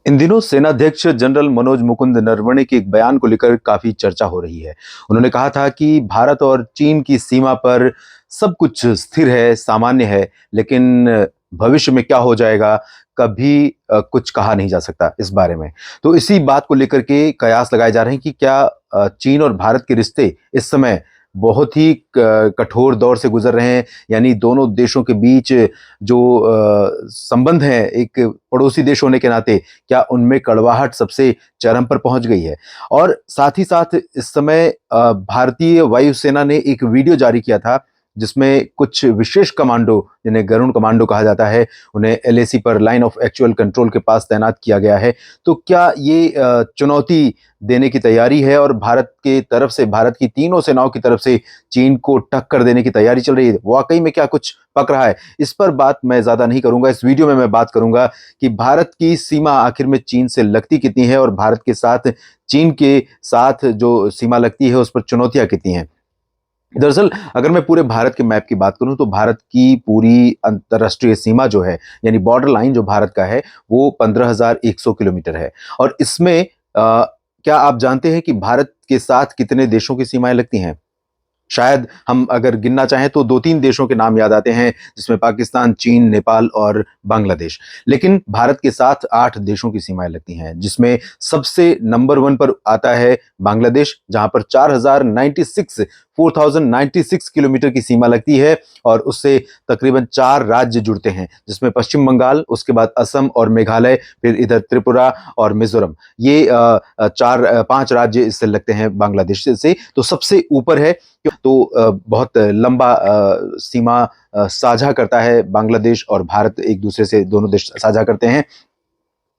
इन दिनों सेनाध्यक्ष जनरल मनोज मुकुंद नरवणे के एक बयान को लेकर काफी चर्चा हो रही है। उन्होंने कहा था कि भारत और चीन की सीमा पर सब कुछ स्थिर है, सामान्य है, लेकिन भविष्य में क्या हो जाएगा, कभी कुछ कहा नहीं जा सकता इस बारे में। तो इसी बात को लेकर के कयास लगाए जा रहे हैं कि क्या चीन और भारत के रिश्ते इस समय बहुत ही कठोर दौर से गुजर रहे हैं, यानी दोनों देशों के बीच जो संबंध है एक पड़ोसी देश होने के नाते, क्या उनमें कड़वाहट सबसे चरम पर पहुंच गई है। और साथ ही साथ इस समय भारतीय वायुसेना ने एक वीडियो जारी किया था जिसमें कुछ विशेष कमांडो, जिन्हें गरुण कमांडो कहा जाता है, उन्हें एलएसी पर लाइन ऑफ एक्चुअल कंट्रोल के पास तैनात किया गया है। तो क्या ये चुनौती देने की तैयारी है और भारत के तरफ से, भारत की तीनों सेनाओं की तरफ से चीन को टक्कर देने की तैयारी चल रही है? वाकई में क्या कुछ पक रहा है? इस पर बात मैं ज्यादा नहीं करूंगा। इस वीडियो में मैं बात करूंगा कि भारत की सीमा आखिर में चीन से लगती कितनी है और भारत के साथ, चीन के साथ जो सीमा लगती है उस पर चुनौतियां कितनी हैं। दरअसल अगर मैं पूरे भारत के मैप की बात करूं तो भारत की पूरी अंतर्राष्ट्रीय सीमा जो है, यानी बॉर्डर लाइन जो भारत का है, वो 15,100 किलोमीटर है। और इसमें क्या आप जानते हैं कि भारत के साथ कितने देशों की सीमाएं लगती हैं? शायद हम अगर गिनना चाहें तो 2-3 देशों के नाम याद आते हैं, जिसमें पाकिस्तान, चीन, नेपाल और बांग्लादेश। लेकिन भारत के साथ 8 देशों की सीमाएं लगती हैं, जिसमें सबसे नंबर 1 पर आता है बांग्लादेश, जहां पर 4096 किलोमीटर की सीमा लगती है और उससे तकरीबन 4 राज्य जुड़ते हैं, जिसमें पश्चिम बंगाल, उसके बाद असम और मेघालय, फिर इधर त्रिपुरा और मिजोरम। ये 5 राज्य इससे लगते हैं बांग्लादेश से। तो सबसे ऊपर है। तो बहुत लंबा सीमा साझा करता है बांग्लादेश और भारत, एक दूसरे से दोनों देश साझा करते हैं।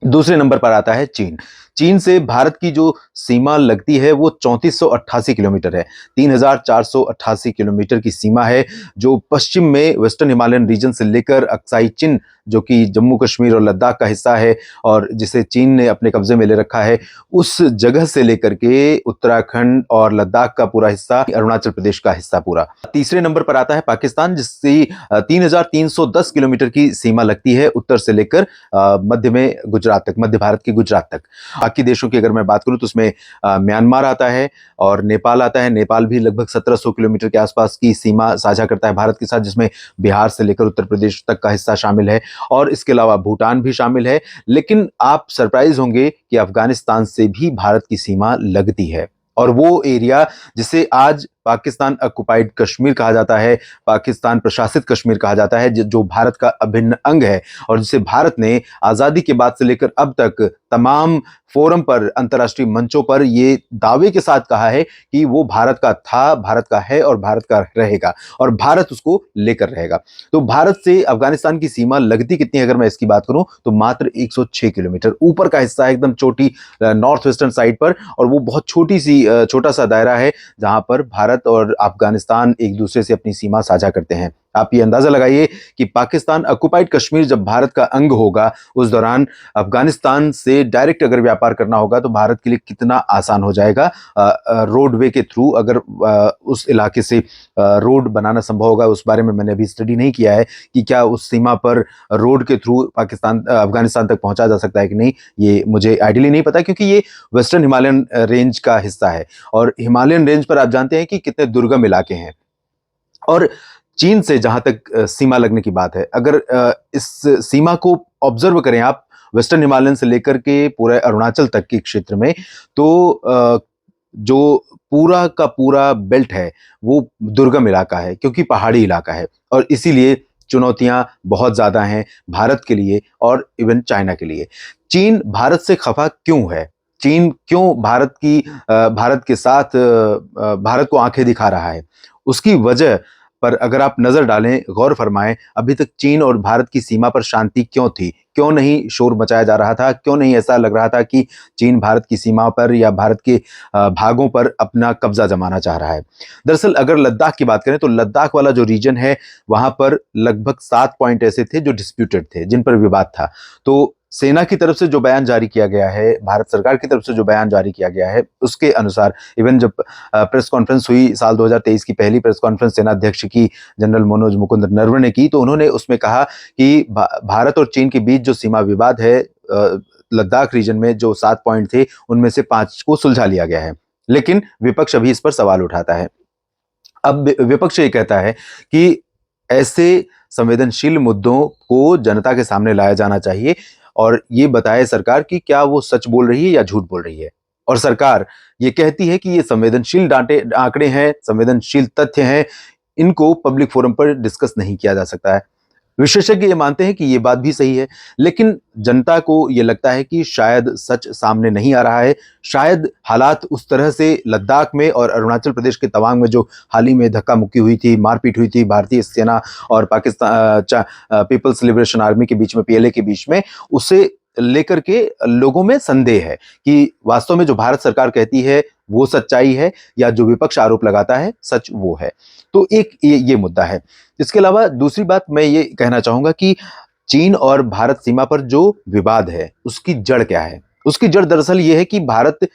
दूसरे नंबर पर आता है चीन। चीन से भारत की जो सीमा लगती है वो 3488 किलोमीटर है। 3488 किलोमीटर की सीमा है, जो पश्चिम में वेस्टर्न हिमालयन रीजन से लेकर अक्साई चिन, जो कि जम्मू कश्मीर और लद्दाख का हिस्सा है और जिसे चीन ने अपने कब्जे में ले रखा है, उस जगह से लेकर के उत्तराखंड और लद्दाख का पूरा हिस्सा, अरुणाचल प्रदेश का हिस्सा पूरा। तीसरे नंबर पर आता है पाकिस्तान, जिससे 3310 किलोमीटर की सीमा लगती है उत्तर से लेकर मध्य में गुजरात तक, मध्य भारत के गुजरात तक। बाकी देशों की अगर मैं बात करूं तो उसमें म्यांमार आता है और नेपाल आता है। नेपाल भी लगभग 1700 किलोमीटर के आसपास की सीमा साझा करता है भारत के साथ, जिसमें बिहार से लेकर उत्तर प्रदेश तक का हिस्सा शामिल है और इसके अलावा भूटान भी शामिल है। लेकिन आप सरप्राइज होंगे कि अफगानिस्तान से भी भारत की सीमा लगती है, और वो एरिया जिसे आज पाकिस्तान ऑक्युपाइड कश्मीर कहा जाता है, पाकिस्तान प्रशासित कश्मीर कहा जाता है, जो भारत का अभिन्न अंग है और जिसे भारत ने आजादी के बाद से लेकर अब तक तमाम फोरम पर, अंतर्राष्ट्रीय मंचों पर ये दावे के साथ कहा है कि वो भारत का था, भारत का है और भारत का रहेगा और भारत उसको लेकर रहेगा। तो भारत से अफगानिस्तान की सीमा लगती कितनी है अगर मैं इसकी बात करूं तो मात्र 106 किलोमीटर। ऊपर का हिस्सा है एकदम चोटी नॉर्थ वेस्टर्न साइड पर, और वो बहुत छोटी सी छोटा सा दायरा है जहां पर भारत और अफगानिस्तान एक दूसरे से अपनी सीमा साझा करते हैं। आप ये अंदाजा लगाइए कि पाकिस्तान ऑक्युपाइड कश्मीर जब भारत का अंग होगा, उस दौरान अफगानिस्तान से डायरेक्ट अगर व्यापार करना होगा तो भारत के लिए कितना आसान हो जाएगा। रोडवे के थ्रू अगर उस इलाके से रोड बनाना संभव होगा, उस बारे में मैंने अभी स्टडी नहीं किया है कि क्या उस सीमा पर रोड के थ्रू पाकिस्तान अफगानिस्तान तक पहुंचा जा सकता है कि नहीं, ये मुझे आइडियली नहीं पता, क्योंकि ये वेस्टर्न हिमालयन रेंज का हिस्सा है और हिमालयन रेंज पर आप जानते हैं कि कितने दुर्गम इलाके हैं। और चीन से जहां तक सीमा लगने की बात है, अगर इस सीमा को ऑब्जर्व करें आप, वेस्टर्न हिमालयन से लेकर के पूरे अरुणाचल तक के क्षेत्र में, तो जो पूरा का पूरा बेल्ट है वो दुर्गम इलाका है, क्योंकि पहाड़ी इलाका है और इसीलिए चुनौतियां बहुत ज्यादा हैं भारत के लिए और इवन चाइना के लिए। चीन भारत से खफा क्यों है? चीन क्यों भारत के साथ भारत को आंखें दिखा रहा है? उसकी वजह पर अगर आप नजर डालें, गौर फरमाएं, अभी तक चीन और भारत की सीमा पर शांति क्यों थी? क्यों नहीं शोर मचाया जा रहा था? क्यों नहीं ऐसा लग रहा था कि चीन भारत की सीमा पर या भारत के भागों पर अपना कब्जा जमाना चाह रहा है? दरअसल अगर लद्दाख की बात करें तो लद्दाख वाला जो रीजन है, वहां पर लगभग 7 पॉइंट ऐसे थे जो डिस्प्यूटेड थे, जिन पर विवाद था। तो सेना की तरफ से जो बयान जारी किया गया है, भारत सरकार की तरफ से जो बयान जारी किया गया है, उसके अनुसार इवन जब प्रेस कॉन्फ्रेंस हुई साल 2023 की पहली प्रेस कॉन्फ्रेंस सेनाध्यक्ष की, जनरल मनोज मुकुंद नरवणे की, तो उन्होंने उसमें कहा कि भारत और चीन के बीच जो सीमा विवाद है लद्दाख रीजन में जो 7 पॉइंट थे उनमें से 5 को सुलझा लिया गया है, लेकिन विपक्ष अभी इस पर सवाल उठाता है। अब विपक्ष ये कहता है कि ऐसे संवेदनशील मुद्दों को जनता के सामने लाया जाना चाहिए और ये बताए सरकार कि क्या वो सच बोल रही है या झूठ बोल रही है। और सरकार ये कहती है कि ये संवेदनशील डाटे आंकड़े हैं, संवेदनशील तथ्य हैं, इनको पब्लिक फोरम पर डिस्कस नहीं किया जा सकता है। विशेषज्ञ ये मानते हैं कि ये बात भी सही है, लेकिन जनता को ये लगता है कि शायद सच सामने नहीं आ रहा है। शायद हालात उस तरह से लद्दाख में और अरुणाचल प्रदेश के तवांग में जो हाल ही में धक्का मुक्की हुई थी, मारपीट हुई थी भारतीय सेना और पाकिस्तान पीपल्स लिबरेशन आर्मी के बीच में, पीएलए के बीच में, उसे लेकर के लोगों में संदेह है कि वास्तव में जो भारत सरकार कहती है वो सच्चाई है या जो विपक्ष आरोप लगाता है सच वो है। तो एक ये मुद्दा है। इसके अलावा दूसरी बात मैं ये कहना चाहूंगा कि चीन और भारत सीमा पर जो विवाद है उसकी जड़ क्या है। उसकी जड़ दरअसल ये है कि भारत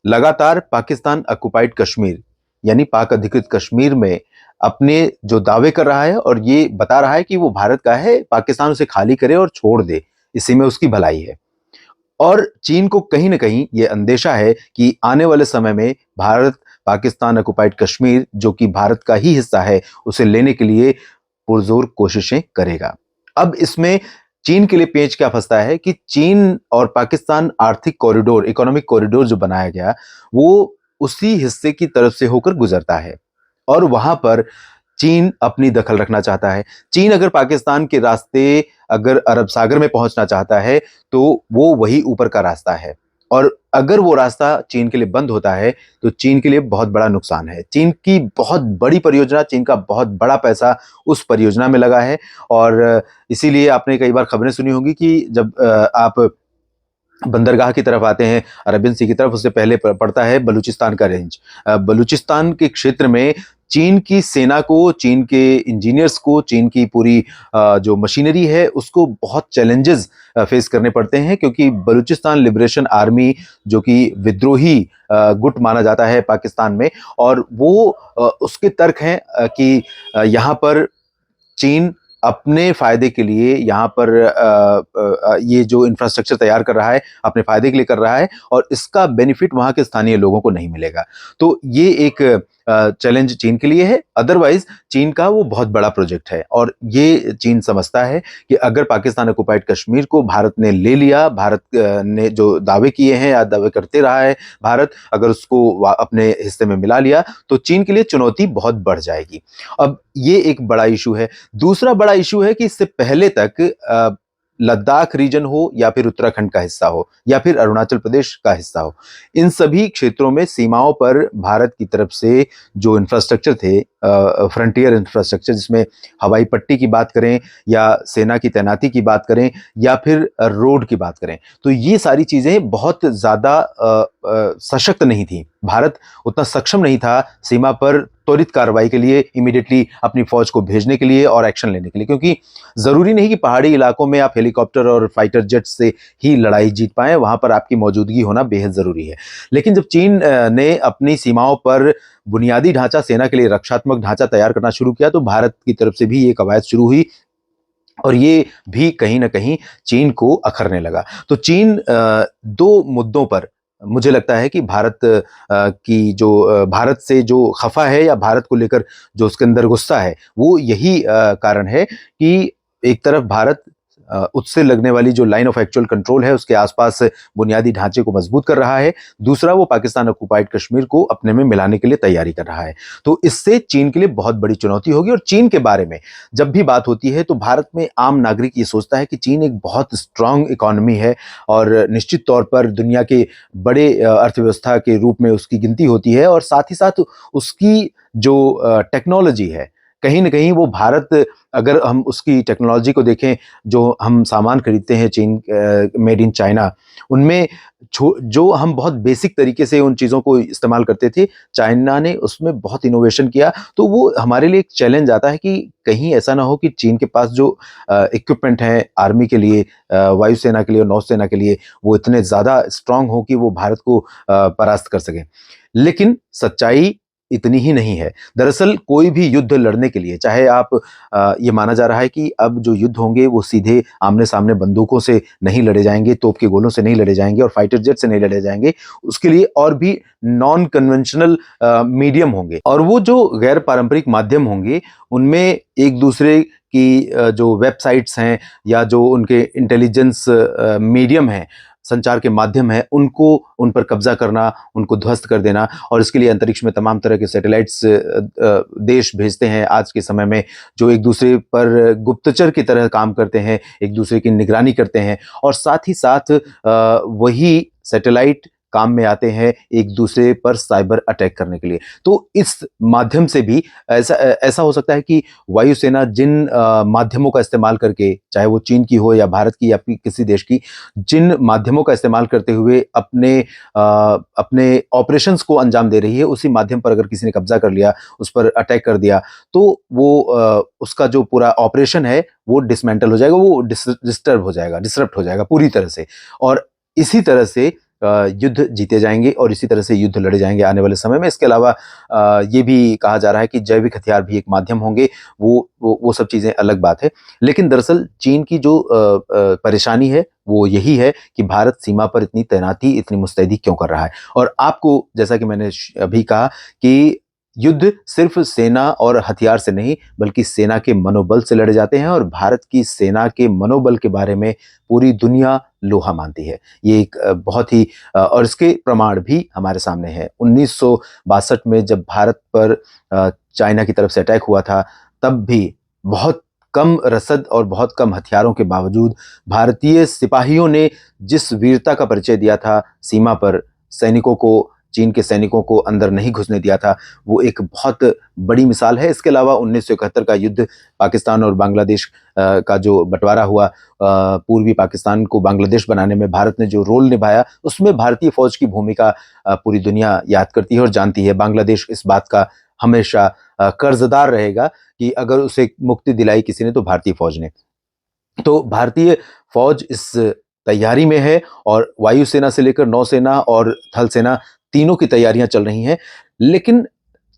लगातार पाकिस्तान ऑक्युपाइड कश्मीर यानी पाक अधिकृत कश्मीर में अपने जो दावे कर रहा है और ये बता रहा है कि वो भारत का है, पाकिस्तान उसे खाली करे और छोड़ दे, इसी में उसकी भलाई है। और चीन को कहीं ना कहीं ये अंदेशा है कि आने वाले समय में भारत पाकिस्तान ऑक्युपाइड कश्मीर, जो कि भारत का ही हिस्सा है, उसे लेने के लिए पुरजोर कोशिशें करेगा। अब इसमें चीन के लिए पेंच क्या फंसता है कि चीन और पाकिस्तान आर्थिक कॉरिडोर, इकोनॉमिक कॉरिडोर जो बनाया गया, वो उसी हिस्से की तरफ से होकर गुजरता है और वहां पर चीन अपनी दखल रखना चाहता है। चीन अगर पाकिस्तान के रास्ते अगर अरब सागर में पहुंचना चाहता है तो वो वही ऊपर का रास्ता है, और अगर वो रास्ता चीन के लिए बंद होता है तो चीन के लिए बहुत बड़ा नुकसान है। चीन की बहुत बड़ी परियोजना, चीन का बहुत बड़ा पैसा उस परियोजना में लगा है। और इसीलिए आपने कई बार खबरें सुनी होंगी कि जब आप बंदरगाह की तरफ आते हैं, अरबियन सी की तरफ, उससे पहले पड़ता है बलूचिस्तान का रेंज। बलूचिस्तान के क्षेत्र में चीन की सेना को, चीन के इंजीनियर्स को, चीन की पूरी जो मशीनरी है उसको बहुत चैलेंजेस फेस करने पड़ते हैं, क्योंकि बलूचिस्तान लिबरेशन आर्मी जो कि विद्रोही गुट माना जाता है पाकिस्तान में, और वो उसके तर्क हैं कि यहाँ पर चीन अपने फायदे के लिए यहाँ पर ये जो इंफ्रास्ट्रक्चर तैयार कर रहा है अपने फायदे के लिए कर रहा है, और इसका बेनिफिट वहाँ के स्थानीय लोगों को नहीं मिलेगा। तो ये एक चैलेंज चीन के लिए है। अदरवाइज चीन का वो बहुत बड़ा प्रोजेक्ट है और ये चीन समझता है कि अगर पाकिस्तान ऑक्युपाइड कश्मीर को भारत ने ले लिया, भारत ने जो दावे किए हैं या दावे करते रहा है भारत, अगर उसको अपने हिस्से में मिला लिया तो चीन के लिए चुनौती बहुत बढ़ जाएगी। अब ये एक बड़ा इशू है। दूसरा बड़ा इशू है कि इससे पहले तक लद्दाख रीजन हो या फिर उत्तराखंड का हिस्सा हो या फिर अरुणाचल प्रदेश का हिस्सा हो, इन सभी क्षेत्रों में सीमाओं पर भारत की तरफ से जो इंफ्रास्ट्रक्चर थे, फ्रंटियर इंफ्रास्ट्रक्चर, जिसमें हवाई पट्टी की बात करें या सेना की तैनाती की बात करें या फिर रोड की बात करें, तो ये सारी चीजें बहुत ज्यादा सशक्त नहीं थी। भारत उतना सक्षम नहीं था सीमा पर त्वरित कार्रवाई के लिए, इमीडिएटली अपनी फौज को भेजने के लिए और एक्शन लेने के लिए, क्योंकि जरूरी नहीं कि पहाड़ी इलाकों में आप हेलीकॉप्टर और फाइटर जेट से ही लड़ाई जीत पाए, वहां पर आपकी मौजूदगी होना बेहद जरूरी है। लेकिन जब चीन ने अपनी सीमाओं पर बुनियादी ढांचा, सेना के लिए रक्षात्मक ढांचा तैयार करना शुरू किया, तो भारत की तरफ से भी ये कवायद शुरू हुई और ये भी कहीं ना कहीं चीन को अखरने लगा। तो चीन दो मुद्दों पर मुझे लगता है कि भारत की जो भारत से जो खफा है या भारत को लेकर जो उसके अंदर गुस्सा है, वो यही कारण है कि एक तरफ भारत उससे लगने वाली जो लाइन ऑफ एक्चुअल कंट्रोल है उसके आसपास बुनियादी ढांचे को मजबूत कर रहा है, दूसरा वो पाकिस्तान ऑक्युपाइड कश्मीर को अपने में मिलाने के लिए तैयारी कर रहा है। तो इससे चीन के लिए बहुत बड़ी चुनौती होगी। और चीन के बारे में जब भी बात होती है तो भारत में आम नागरिक ये सोचता है कि चीन एक बहुत स्ट्रांग इकोनॉमी है और निश्चित तौर पर दुनिया के बड़े अर्थव्यवस्था के रूप में उसकी गिनती होती है, और साथ ही साथ उसकी जो टेक्नोलॉजी है, कहीं ना कहीं वो भारत, अगर हम उसकी टेक्नोलॉजी को देखें, जो हम सामान खरीदते हैं चीन, मेड इन चाइना, उनमें जो हम बहुत बेसिक तरीके से उन चीज़ों को इस्तेमाल करते थे, चाइना ने उसमें बहुत इनोवेशन किया। तो वो हमारे लिए एक चैलेंज आता है कि कहीं ऐसा ना हो कि चीन के पास जो इक्विपमेंट है आर्मी के लिए, वायुसेना के लिए और नौसेना के लिए, वो इतने ज़्यादा स्ट्रांग हो कि वो भारत को परास्त कर सके। लेकिन सच्चाई इतनी ही नहीं है। दरअसल कोई भी युद्ध लड़ने के लिए, चाहे आप ये माना जा रहा है कि अब जो युद्ध होंगे वो सीधे आमने-सामने बंदूकों से नहीं लड़े जाएँगे, तोप के गोलों से नहीं लड़े जाएँगे और फाइटर जेट से नहीं लड़े जाएँगे। उसके लिए और भी नॉन कन्वेंशनल मीडियम होंगे और वो जो गैर पारंपरिक माध्यम होंगे, उनमें एक-दूसरे की जो वेबसाइट्स हैं या जो उनके इंटेलिजेंस मीडियम हैं, संचार के माध्यम हैं, उनको उन पर कब्ज़ा करना, उनको ध्वस्त कर देना और इसके लिए अंतरिक्ष में तमाम तरह के सैटेलाइट्स देश भेजते हैं आज के समय में, जो एक-दूसरे पर गुप्तचर की तरह काम करते हैं, एक-दूसरे की निगरानी करते हैं और साथ ही साथ वही सैटेलाइट काम में आते हैं एक-दूसरे पर साइबर अटैक करने के लिए। तो इस माध्यम से भी ऐसा हो सकता है कि वायुसेना जिन माध्यमों का इस्तेमाल करके, चाहे वो चीन की हो या भारत की या फिर किसी देश की, जिन माध्यमों का इस्तेमाल करते हुए अपने ऑपरेशंस को अंजाम दे रही है, उसी माध्यम पर अगर किसी ने कब्ज़ा कर लिया, उस पर अटैक कर दिया, तो वो उसका जो पूरा ऑपरेशन है, वो डिसमेंटल हो जाएगा, वो डिस्टर्ब हो जाएगा, डिसरप्ट हो जाएगा पूरी तरह से और इसी तरह से युद्ध जीते जाएँगे और इसी तरह से युद्ध लड़े जाएँगे आने वाले समय में। इसके अलावा ये भी कहा जा रहा है कि जैविक हथियार भी एक माध्यम होंगे, वो सब चीज़ें अलग बात है। लेकिन दरअसल चीन की जो परेशानी है, वो यही है कि भारत सीमा पर इतनी तैनाती, इतनी मुस्तैदी क्यों कर रहा है? और आपको जैसा कि मैंने अभी कहा कि युद्ध सिर्फ़ सेना और हथियार से नहीं, बल्कि सेना के मनोबल से लड़े जाते हैं और भारत की सेना के मनोबल के बारे में पूरी दुनिया लोहा मानती है। ये एक बहुत ही और इसके प्रमाण भी हमारे सामने हैं। 1962 में जब भारत पर चाइना की तरफ से अटैक हुआ था, तब भी बहुत कम रसद और बहुत कम हथियारों के बावजूद भारतीय सिपाहियों ने जिस वीरता का परिचय दिया था सीमा पर, सैनिकों को, चीन के सैनिकों को अंदर नहीं घुसने दिया था, वो एक बहुत बड़ी मिसाल है। इसके अलावा 1971 का युद्ध, पाकिस्तान और बांग्लादेश का जो बँटवारा हुआ, पूर्वी पाकिस्तान को बांग्लादेश बनाने में भारत ने जो रोल निभाया, उसमें भारतीय फ़ौज की भूमिका पूरी दुनिया याद करती है और जानती है। बांग्लादेश इस बात का हमेशा कर्ज़दार रहेगा कि अगर उसे मुक्ति दिलाई किसी ने, तो भारतीय फ़ौज ने। तो भारतीय फ़ौज इस तैयारी में है और वायुसेना से लेकर नौसेना और थल सेना तीनों की तैयारियां चल रही हैं। लेकिन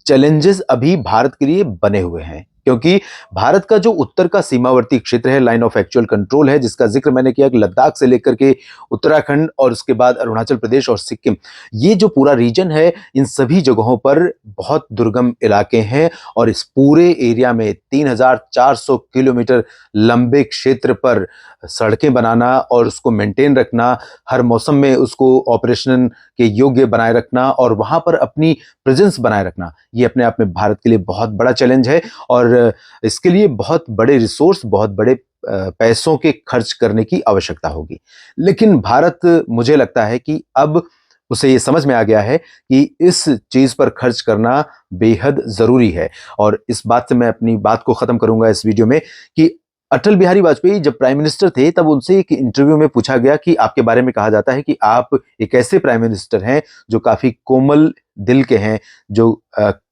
चैलेंजेस अभी भारत के लिए बने हुए हैं क्योंकि भारत का जो उत्तर का सीमावर्ती क्षेत्र है, लाइन ऑफ एक्चुअल कंट्रोल है, जिसका जिक्र मैंने किया कि लद्दाख से लेकर के उत्तराखंड और उसके बाद अरुणाचल प्रदेश और सिक्किम, ये जो पूरा रीजन है, इन सभी जगहों पर बहुत दुर्गम इलाके हैं और इस पूरे एरिया में 3,400 किलोमीटर लंबे क्षेत्र पर सड़कें बनाना और उसको मेंटेन रखना, हर मौसम में उसको ऑपरेशन के योग्य बनाए रखना और वहां पर अपनी प्रेजेंस बनाए रखना, ये अपने आप में भारत के लिए बहुत बड़ा चैलेंज है और इसके लिए बहुत बड़े रिसोर्स, बहुत बड़े पैसों के खर्च करने की आवश्यकता होगी। लेकिन भारत, मुझे लगता है कि अब उसे ये समझ में आ गया है कि इस चीज़ पर खर्च करना बेहद ज़रूरी है और इस बात से मैं अपनी बात को ख़त्म करूँगा इस वीडियो में कि अटल बिहारी वाजपेयी जब प्राइम मिनिस्टर थे, तब उनसे एक इंटरव्यू में पूछा गया कि आपके बारे में कहा जाता है कि आप एक ऐसे प्राइम मिनिस्टर हैं जो काफ़ी कोमल दिल के हैं, जो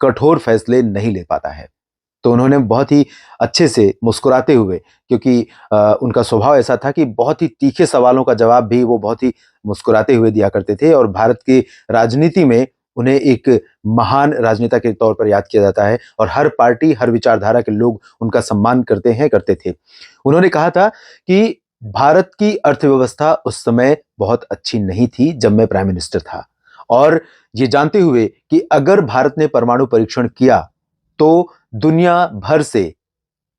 कठोर फैसले नहीं ले पाता है। तो उन्होंने बहुत ही अच्छे से मुस्कुराते हुए, क्योंकि उनका स्वभाव ऐसा था कि बहुत ही तीखे सवालों का जवाब भी वो बहुत ही मुस्कुराते हुए दिया करते थे और भारत की राजनीति में उन्हें एक महान राजनेता के तौर पर याद किया जाता है और हर पार्टी, हर विचारधारा के लोग उनका सम्मान करते हैं, करते थे। उन्होंने कहा था कि भारत की अर्थव्यवस्था उस समय बहुत अच्छी नहीं थी जब मैं प्राइम मिनिस्टर था और ये जानते हुए कि अगर भारत ने परमाणु परीक्षण किया तो दुनिया भर से,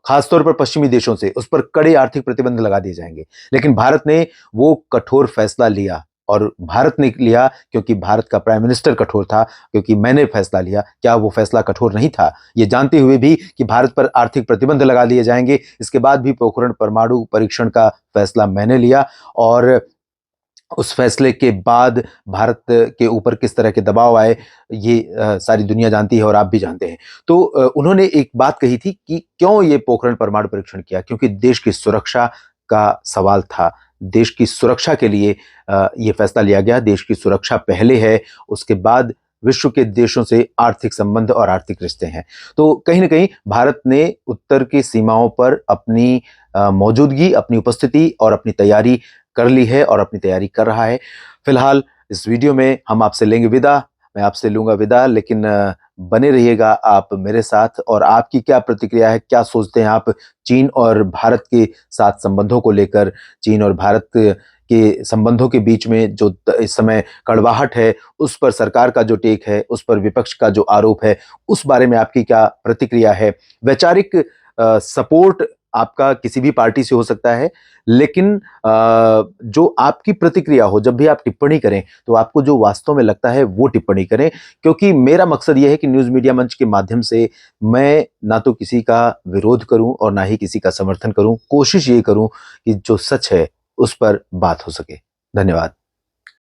खासतौर पर पश्चिमी देशों से, उस पर कड़े आर्थिक प्रतिबंध लगा दिए जाएंगे। लेकिन भारत ने वो कठोर फैसला लिया और भारत ने लिया क्योंकि भारत का प्राइम मिनिस्टर कठोर था, क्योंकि मैंने फैसला लिया। क्या वो फैसला कठोर नहीं था? ये जानते हुए भी कि भारत पर आर्थिक प्रतिबंध लगा दिए जाएंगे, इसके बाद भी पोखरण परमाणु परीक्षण का फैसला मैंने लिया और उस फैसले के बाद भारत के ऊपर किस तरह के दबाव आए, ये सारी दुनिया जानती है और आप भी जानते हैं। तो उन्होंने एक बात कही थी कि क्यों ये पोखरण परमाणु परीक्षण किया? क्योंकि देश की सुरक्षा का सवाल था। देश की सुरक्षा के लिए ये फैसला लिया गया। देश की सुरक्षा पहले है, उसके बाद विश्व के देशों से आर्थिक संबंध और आर्थिक रिश्ते हैं। तो कहीं न कहीं भारत ने उत्तर की सीमाओं पर अपनी मौजूदगी, अपनी उपस्थिति और अपनी तैयारी कर ली है और अपनी तैयारी कर रहा है। फिलहाल इस वीडियो में हम आपसे लेंगे विदा। मैं आपसे लूंगा विदा, लेकिन बने रहिएगा आप मेरे साथ। और आपकी क्या प्रतिक्रिया है, क्या सोचते हैं आप चीन और भारत के साथ संबंधों को लेकर? चीन और भारत के संबंधों के बीच में जो इस समय कड़वाहट है, उस पर सरकार का जो टेक है, उस पर विपक्ष का जो आरोप है, उस बारे में आपकी क्या प्रतिक्रिया है? वैचारिक सपोर्ट आपका किसी भी पार्टी से हो सकता है, लेकिन जो आपकी प्रतिक्रिया हो, जब भी आप टिप्पणी करें तो आपको जो वास्तव में लगता है वो टिप्पणी करें। क्योंकि मेरा मकसद यह है कि न्यूज़ मीडिया मंच के माध्यम से मैं ना तो किसी का विरोध करूं और ना ही किसी का समर्थन करूं। कोशिश ये करूं कि जो सच है उस पर बात हो सके। धन्यवाद।